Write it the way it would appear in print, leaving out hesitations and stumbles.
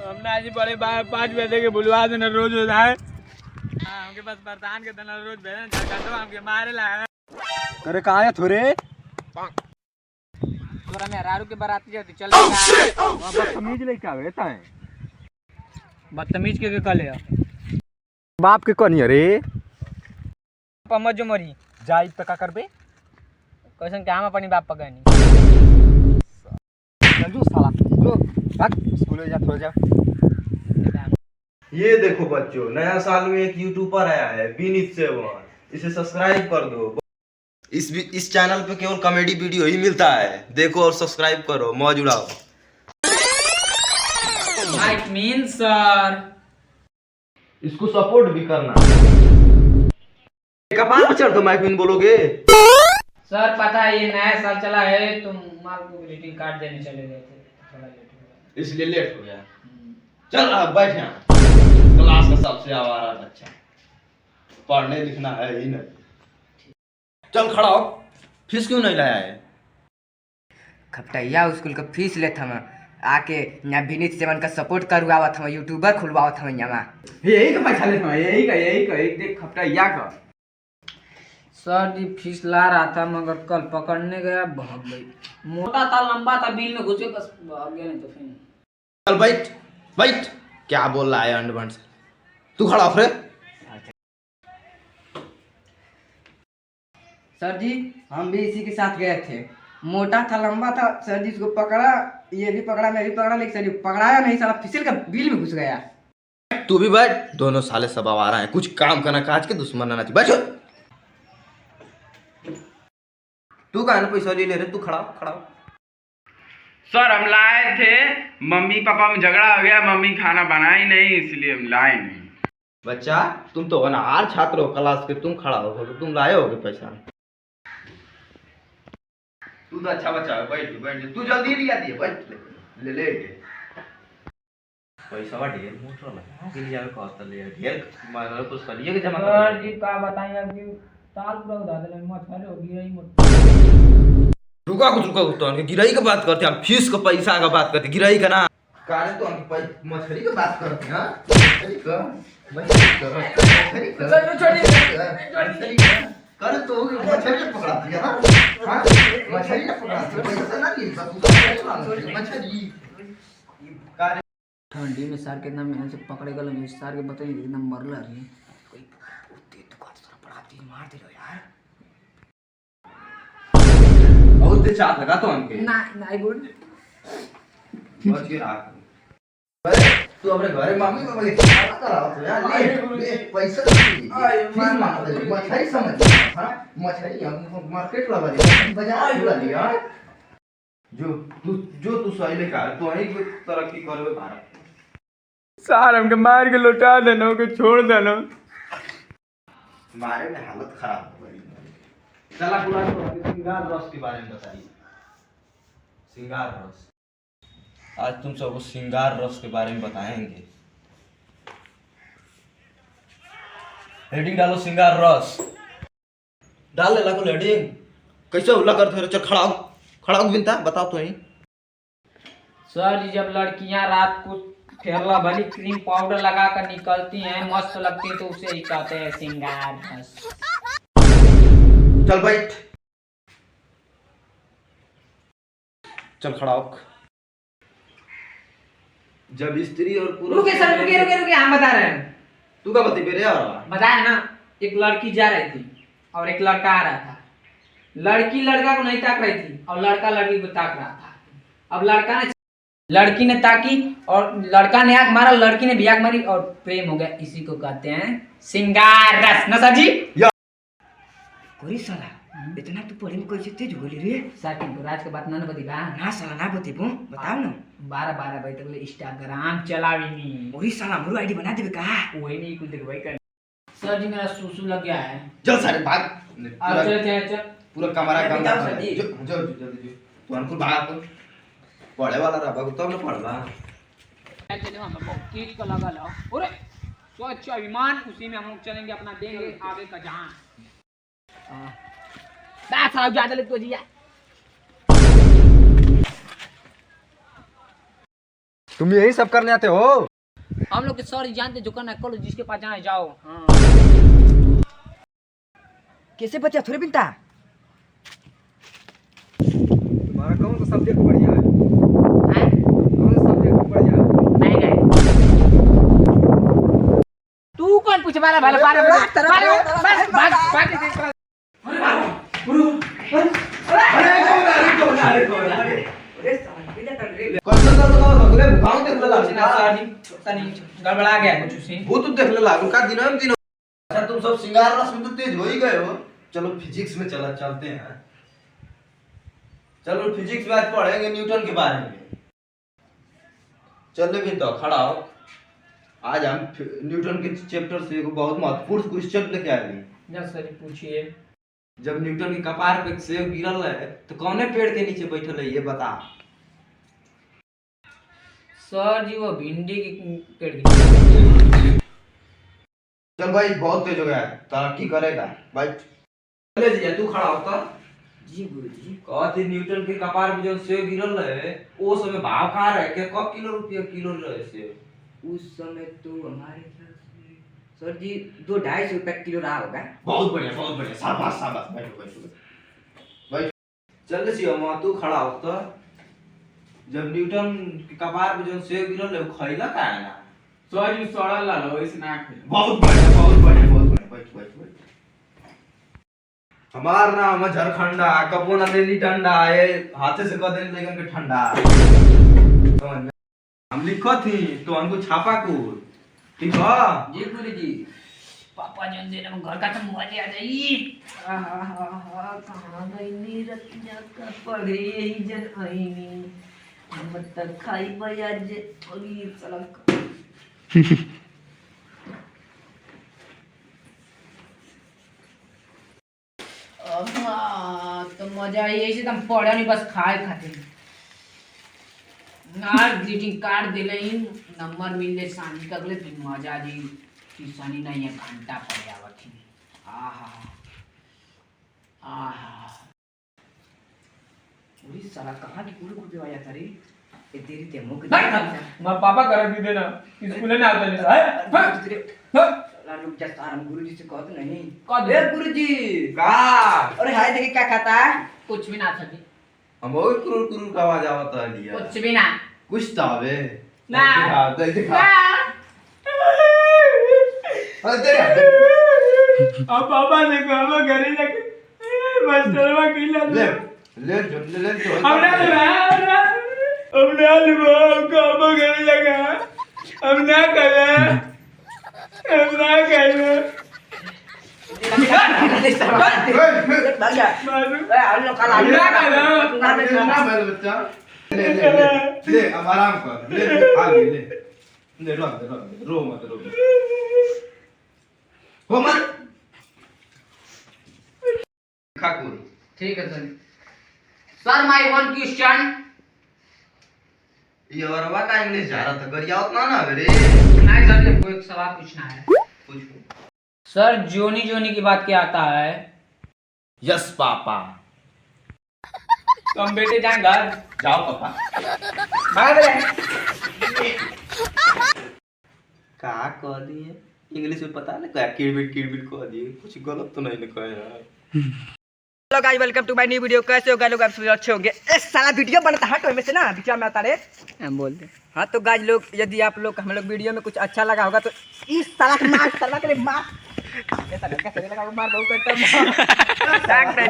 हमने आज बड़े 5 बजे के बुलवा देना रोज होता है। हमके पास बर्तान के देना रोज भेजना तो हमके मारे ला है। करे कहाँ है थोड़े तोरा में रारू के बाराती जाती चल बदतमीज लड़का रहता है। बदतमीज के कल है बाप के कौन रे पमज जो मरी जाई तो का करबे कैसन काम अपनी बाप पकड़नी। चल जो साला जो भाग स्कूल जा थोड़ा जा। ये देखो बच्चों, नया साल में एक यूट्यूबर आया है विनीत सेवन, इसे सब्सक्राइब कर दो। इस चैनल पे केवल कॉमेडी वीडियो ही मिलता है, देखो और सब्सक्राइब करो, मौज उड़ाओ। माइक मीन सर इसको सपोर्ट भी करना। कपाल पर चढ़ तो माइक मीन बोलोगे। सर पता है ये नया साल चला है तो माल को ग्रीटिंग कार्ड देने चले गए थे, थोड़ा लेट हो गया इसलिए लेट हो गया। चल अब बैठ यहाँ, क्लास का सबसे आवारा बच्चा, पढ़ने लिखना है ही नहीं। चल खड़ा हो, फीस क्यों नहीं लाया है? खपटैया स्कूल का फीस लेत हम आके यहाँ विनीत सेवन का सपोर्ट करवावत हम, यूट्यूबर खुलवावत हम यहाँ। यही का पैसा लेत यही का एक देख खपटैया का। सर जी फीस ला रहा था मगर कल पकड़ने गया भाग गई। मोटा था लंबा था बिल में घुसे बस भाग गया नहीं तो फिर। चल बैठ बैठ, क्या बोल रहा है अंडवन से? तू खड़ा हो रे। सर जी हम भी इसी के साथ गए थे, मोटा था लंबा था, सर जी इसको पकड़ा, ये भी पकड़ा मैं भी पकड़ा, लेकिन सर जी पकड़ाया नहीं, साला फिसल का बिल में घुस गया। तू भी बैठ, दोनों साले सब आवारा हैं, कुछ काम करना काज के दुश्मन ना चाहिए। बैठो। तू कहाँ पैसा ले रहे? तू खड़ा खड़ा। सर हम लाए थे, मम्मी पापा में झगड़ा हो गया, मम्मी खाना बनाई नहीं इसलिए हम लाए नहीं। बच्चा तुम तो अनार छात्र हो क्लास के, तुम खड़ा हो तो तुम लाए होगे पैसा। तू तो अच्छा बच्चा है, बैठ बैठ, तू जल्दी लिया दिए, बैठ ले ले पैसा वा ढेर मोटर लगा के लिए कॉस्ट ले ढेर मार तो सलिए के जमा कर। सर जी का बताएं अभी साल पूरा उड़ा देले मत खाले हो गिरई मत। रुका कुछ तो हमके गिराई का बात करते हैं, हम फीस का पैसा का बात करते, गिराई का ना कारण तो हमके मछली का बात करते हैं। मछली का कर तो मछली पकड़ाती है ना, हां मछली पकड़ाती है, पैसा ना ली मछली कार्य। ठंडी में सर के एकदम मेहनत से पकड़े गल में सर के बताइए एकदम मरला रही कोई उठते तो काट सारा पड़ाती मार दे लो यार। बहुत दे चाट लगा तो हमके ना ना गुड बच के राख। अरे तू अपने घरे मम्मी पापा के खाना कराओ तो यार, ले पैसा फीस मांग ले, मछली समझ। हां मछली हम मार्केट लगा दे, बाजार बुला लिया। जो तू सही लेकर तो ही तरक्की करबे भारत। सर हमके मार के लौटा देना के छोड़ देना। मारे में हालत खराब हो गई। चला पूरा श्रृंगार रस के बारे में बताइए। श्रृंगार रस, आज तुम सबको श्रृंगार रस के बारे में बताएंगे। हेडिंग डालो श्रृंगार रस, डाल ले लगो हेडिंग। कैसे उल्ला करते हो? चल खड़ा हो बिनता, बताओ तो ही। सर जी जब लड़कियां रात को फेरला भली क्रीम पाउडर लगा कर निकलती हैं मस्त लगती है तो उसे ही कहते हैं श्रृंगार रस। चल बैठ, चल खड़ा हो। जब स्त्री और पुरुष रुके सर रुके हम बता रहे हैं। तू क्या बता रहे यार? बताया ना, एक लड़की जा रही थी और एक लड़का आ रहा था। लड़की लड़का को नहीं ताक रही थी और लड़का लड़की को ताक रहा था। अब लड़की ने ताकी और लड़का ने आंख मारा, लड़की ने भी आंख मारी और प्रेम हो गया। इसी को कहते हैं श्रृंगार रस ना सर जी। कोई साला इतना तू पढ़े में कैसे तेज हो रे? सर किनको राज के बात ना बतीबा ना साला ना बतेबो, बताओ ना। 12 बजे तक इंस्टाग्राम चलावीनी। ओही साला हमरो आईडी बना देबे का? वही नहीं कुछ देखबै कर। सर जी मेरा सुसु लग गया है। चल सारे भाग। चल पूरा कमरा मैं गंदा बताऊं कर सर जी? जो जल्दी जो तू अंकुर भाग तो पढ़े वाला रहा बाबू, तब ना पढ़ला। चले हम बहुत तेज का लगा ला। अरे स्वच्छ अभिमान, उसी में हम लोग चलेंगे, अपना देंगे आगे का जहां। बस आ ज्यादा ले तो जी। तुम यही सब करने आते हो? हम लोग के सर जानते जो करना करो, जिसके पास जाना है जाओ। हाँ। कैसे बच्चा थोड़ी बिनता? तुम्हारा कौन सा सब्जेक्ट बढ़िया है? हैं? कौन सा सब्जेक्ट बढ़िया है? नहीं गए। तू कौन पूछे वाला भाई? बारे में गड़बड़ा गया कुछ उसे। वो तो देख ले लागू का दिन हम दिन। अच्छा तुम सब सिंगार रस में तो तेज हो ही गए हो। चलो फिजिक्स में चलते हैं। चलो फिजिक्स में आज पढ़ेंगे न्यूटन के बारे में। चलो भी तो खड़ा हो। आज हम न्यूटन के चैप्टर से एक बहुत महत्वपूर्ण क्वेश्चन लेके आए हैं। जब सर पूछिए। जब न्यूटन के कपार पे सेब गिरल है तो कौने पेड़ के नीचे बैठल है ये बता। सर जी वो भिंडी की पेड़ की। चल भाई बहुत तेज हो गया है, तरक्की करेगा भाई। चले जी तू खड़ा होता। जी गुरुजी। कहती न्यूटन के कपार पे जो सेब गिरल है वो समय भाव कहाँ रहे के कब रुपया किलो रहे सेब? उस समय तो हमारे ख्याल से सर जी 2-250 रुपए किलो रहा होगा। बहुत बढ़िया शाबाश शाबाश बैठो। चल सी अम्मा तू खड़ा होता। जब न्यूटन के कपार पे जो सेब गिरल है वो खइला का है ना? सर जी सड़ा ला लो इस ना के। बहुत बढ़िया बैठ। हमार नाम है झारखंडा, कबो ना लेली डंडा, ये हाथे से कह देली लेकिन के ठंडा। समझ में? हम लिखो थी तो हमको छापा को ठीक है? जी गुरुजी। पापा जन दे ना घर का तो मजा आ जाई। कहाँ गई नी रतिया का पड़े ही जन आईनी। हम तक खाई बया जे अली सलक। तो मजा आई ऐसे तुम पढ़े नहीं बस खाए खाते। यार ग्रीटिंग कार्ड दिले नंबर मिल जाए शादी तक ले फिर मजा जी ट्यूशन ही नहीं है घंटा पड़ जावत ही। आहा पूरी साला कहाँ की पूरी कुछ आया था रे? ये तेरी ते मुंह मैं पापा कर दी देना स्कूल में आता नहीं है। रुक जा सारम गुरुजी से कह दो नहीं। कह दो। ए गुरुजी। का अरे हाय देखिए क्या खाता है? कुछ भी ना सके। हम बहुत कुरुर का आवाज आवता है लिया। कुछ भी ना। कुछ तो आवे ना। दिखा। अरे अब पापा ने कहा घरे जाके मास्टरवा किला ले जो हमने अलवा काम घरे जाके हमने कहा ले अब आराम कर। ले आगे ले रो मत हो मत। खाकुर ठीक है sir. Sir my one question. ये और का इंग्लिश जा रहा था गरियावत ना रे। नहीं सर ये कोई एक सवाल पूछना है। पूछो। सर जोनी की बात क्या आता है? Yes papa. तो हम बेटे जाएं घर। जाओ पापा। का कह दिए इंग्लिश में पता नहीं क्या किड़बिट कह दिए। कुछ गलत तो नहीं लिखा है यार। Hello guys welcome to my new video. कैसे हो गाइस लोग? आप सभी अच्छे होंगे। ए साला वीडियो बनता है तो में से ना बीच में आता रे। हम बोलते हाँ तो गाइस लोग यदि आप लोग हम लोग वीडियो में कुछ अच्छा लगा होगा तो इस साला के मार के लिए मार। ऐसा लड़का सही लगा मार बहुत करता है।